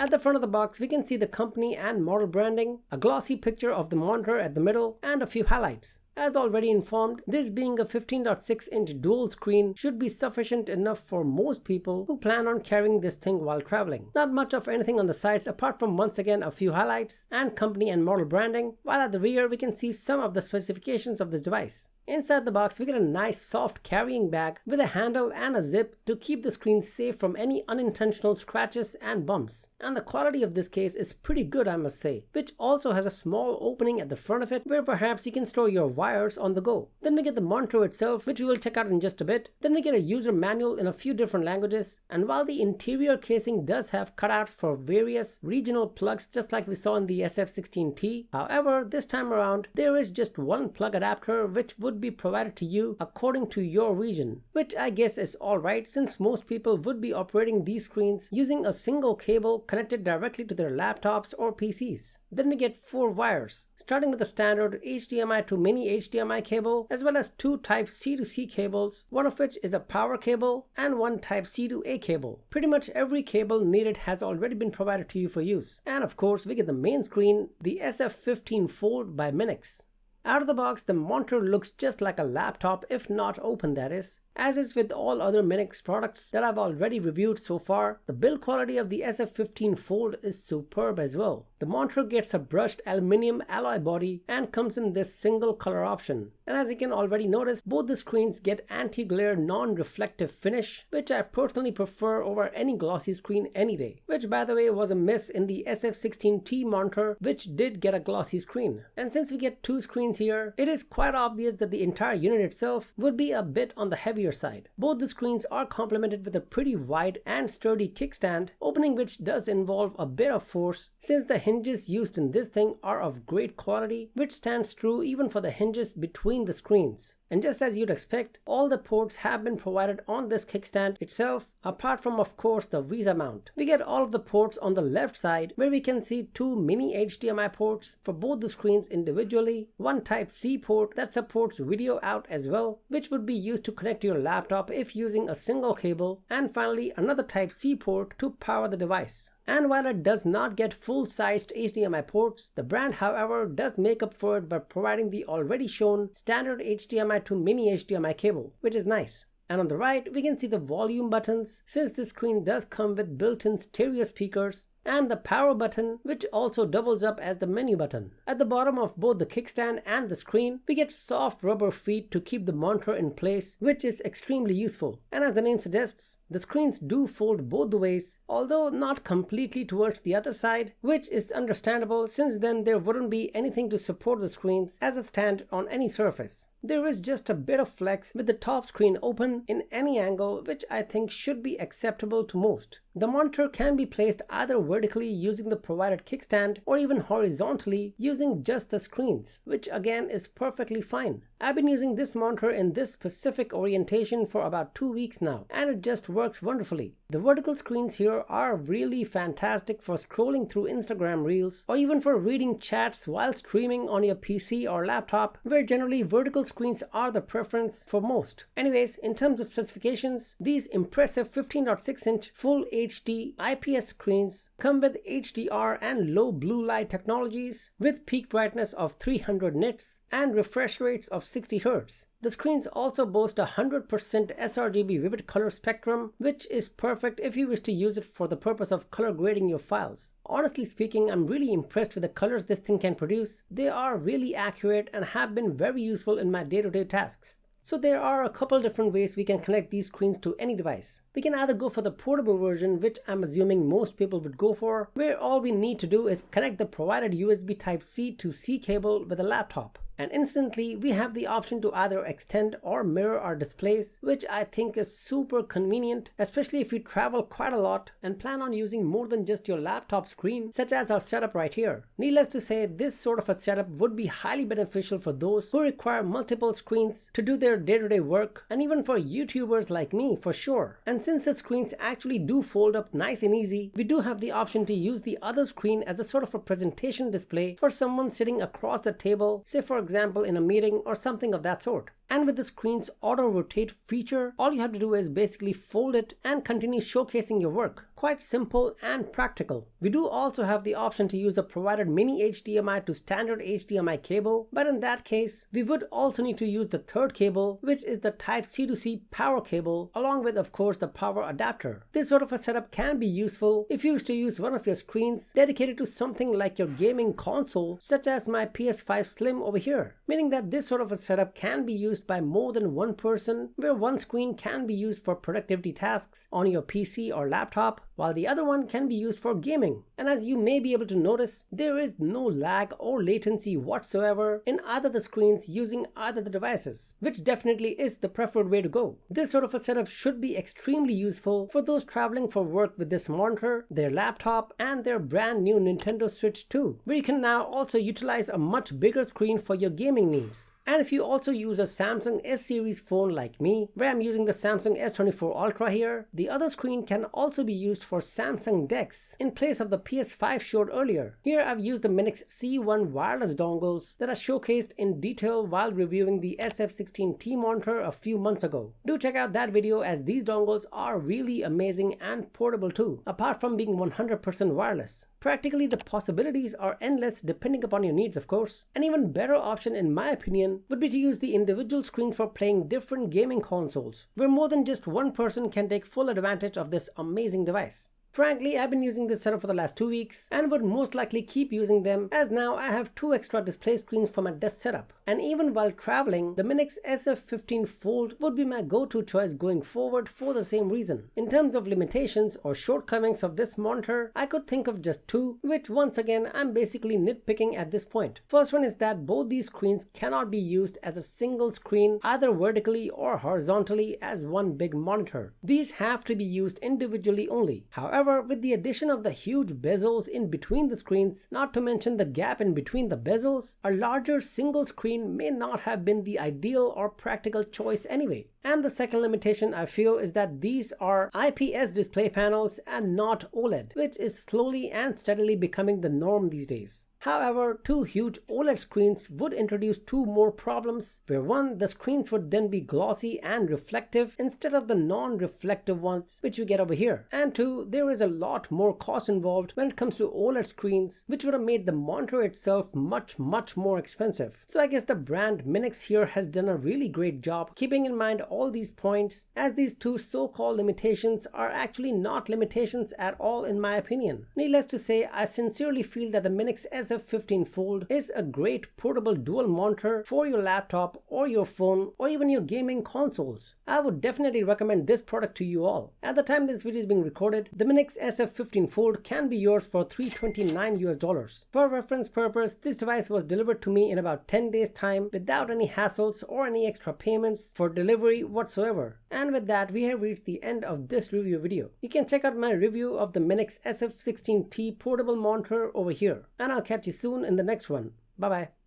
At the front of the box, we can see the company and model branding, a glossy picture of the monitor at the middle, and a few highlights. As already informed, this being a 15.6-inch dual screen should be sufficient enough for most people who plan on carrying this thing while traveling. Not much of anything on the sides apart from once again a few highlights and company and model branding, while at the rear we can see some of the specifications of this device. Inside the box, we get a nice soft carrying bag with a handle and a zip to keep the screen safe from any unintentional scratches and bumps. And the quality of this case is pretty good, I must say, which also has a small opening at the front of it where perhaps you can store your wires on the go. Then we get the monitor itself, which we will check out in just a bit. Then we get a user manual in a few different languages, and while the interior casing does have cutouts for various regional plugs just like we saw in the SF16T, however, this time around there is just one plug adapter which would be provided to you according to your region, which I guess is alright since most people would be operating these screens using a single cable connected directly to their laptops or PCs. Then we get 4 wires, starting with the standard HDMI to Mini HDMI cable, as well as 2 Type C to C cables, one of which is a power cable and 1 Type C to A cable. Pretty much every cable needed has already been provided to you for use. And of course we get the main screen, the SF15 Fold by MINIX. Out of the box, the monitor looks just like a laptop, if not open that is. As is with all other MINIX products that I've already reviewed so far, the build quality of the SF15 Fold is superb as well. The monitor gets a brushed aluminum alloy body and comes in this single color option. And as you can already notice, both the screens get anti-glare non-reflective finish, which I personally prefer over any glossy screen any day. Which by the way was a miss in the SF16T monitor, which did get a glossy screen. And since we get 2 screens here, it is quite obvious that the entire unit itself would be a bit on the heavier side. Both the screens are complemented with a pretty wide and sturdy kickstand, opening which does involve a bit of force since the hinges used in this thing are of great quality, which stands true even for the hinges between the screens. And just as you'd expect, all the ports have been provided on this kickstand itself, apart from of course the Visa mount. We get all of the ports on the left side where we can see 2 Mini HDMI ports for both the screens individually, 1 Type C port that supports video out as well, which would be used to connect to your laptop if using a single cable, and finally another Type C port to power the device. And while it does not get full-sized HDMI ports, the brand however does make up for it by providing the already shown standard HDMI to Mini HDMI cable, which is nice. And on the right, we can see the volume buttons since this screen does come with built-in stereo speakers, and the power button, which also doubles up as the menu button. At the bottom of both the kickstand and the screen, we get soft rubber feet to keep the monitor in place, which is extremely useful. And as the name suggests, the screens do fold both the ways, although not completely towards the other side, which is understandable since then there wouldn't be anything to support the screens as a stand on any surface. There is just a bit of flex with the top screen open in any angle, which I think should be acceptable to most. The monitor can be placed either vertically using the provided kickstand or even horizontally using just the screens, which again is perfectly fine. I've been using this monitor in this specific orientation for about 2 weeks now, and it just works wonderfully. The vertical screens here are really fantastic for scrolling through Instagram reels or even for reading chats while streaming on your PC or laptop, where generally vertical screens are the preference for most. Anyways, in terms of specifications, these impressive 15.6-inch full HD IPS screens come with HDR and low blue light technologies with peak brightness of 300 nits and refresh rates of 60 Hz. The screens also boast a 100% sRGB vivid color spectrum, which is perfect if you wish to use it for the purpose of color grading your files. Honestly speaking, I'm really impressed with the colors this thing can produce. They are really accurate and have been very useful in my day-to-day tasks. So there are a couple different ways we can connect these screens to any device. We can either go for the portable version, which I'm assuming most people would go for, where all we need to do is connect the provided USB Type C to C cable with a laptop. And instantly we have the option to either extend or mirror our displays, which I think is super convenient, especially if you travel quite a lot and plan on using more than just your laptop screen, such as our setup right here. Needless to say, this sort of a setup would be highly beneficial for those who require multiple screens to do their day-to-day work, and even for YouTubers like me for sure. And since the screens actually do fold up nice and easy, we do have the option to use the other screen as a sort of a presentation display for someone sitting across the table, say for example in a meeting or something of that sort. And with the screen's auto rotate feature, all you have to do is basically fold it and continue showcasing your work. Quite simple and practical. We do also have the option to use the provided Mini HDMI to standard HDMI cable, but in that case, we would also need to use the third cable, which is the Type C to C power cable, along with of course the power adapter. This sort of a setup can be useful if you wish to use one of your screens dedicated to something like your gaming console, such as my PS5 Slim over here, meaning that this sort of a setup can be used by more than one person, where one screen can be used for productivity tasks on your PC or laptop, while the other one can be used for gaming. And as you may be able to notice, there is no lag or latency whatsoever in either the screens using either the devices, which definitely is the preferred way to go. This sort of a setup should be extremely useful for those traveling for work with this monitor, their laptop, and their brand new Nintendo Switch 2, where you can now also utilize a much bigger screen for your gaming needs. And if you also use a Samsung S series phone like me, where I'm using the Samsung S24 Ultra here, the other screen can also be used for Samsung DeX in place of the PS5 showed earlier. Here I've used the MINIX C1 wireless dongles that are showcased in detail while reviewing the SF16T monitor a few months ago. Do check out that video, as these dongles are really amazing and portable too, apart from being 100% wireless. Practically the possibilities are endless depending upon your needs, of course. An even better option in my opinion would be to use the individual screens for playing different gaming consoles, where more than just one person can take full advantage of this amazing device. Frankly, I've been using this setup for the last 2 weeks and would most likely keep using them, as now I have 2 extra display screens for my desk setup. And even while traveling, the MINIX SF15 Fold would be my go-to choice going forward for the same reason. In terms of limitations or shortcomings of this monitor, I could think of just 2, which once again I'm basically nitpicking at this point. First one is that both these screens cannot be used as a single screen, either vertically or horizontally as one big monitor. These have to be used individually only. However, with the addition of the huge bezels in between the screens, not to mention the gap in between the bezels, a larger single screen may not have been the ideal or practical choice anyway. And the second limitation I feel is that these are IPS display panels and not OLED, which is slowly and steadily becoming the norm these days. However, 2 huge OLED screens would introduce 2 more problems, where 1, the screens would then be glossy and reflective instead of the non-reflective ones which you get over here. And 2, there is a lot more cost involved when it comes to OLED screens, which would have made the monitor itself much more expensive. So I guess the brand MINIX here has done a really great job keeping in mind all these points, as these 2 so-called limitations are actually not limitations at all in my opinion. Needless to say, I sincerely feel that the MINIX SF15 Fold is a great portable dual monitor for your laptop or your phone or even your gaming consoles. I would definitely recommend this product to you all. At the time this video is being recorded, the MINIX SF15 Fold can be yours for $329 US. For reference purpose, this device was delivered to me in about 10 days time without any hassles or any extra payments for delivery whatsoever. And with that, we have reached the end of this review video. You can check out my review of the MINIX SF16T portable monitor over here, and I'll catch you soon in the next one. Bye bye.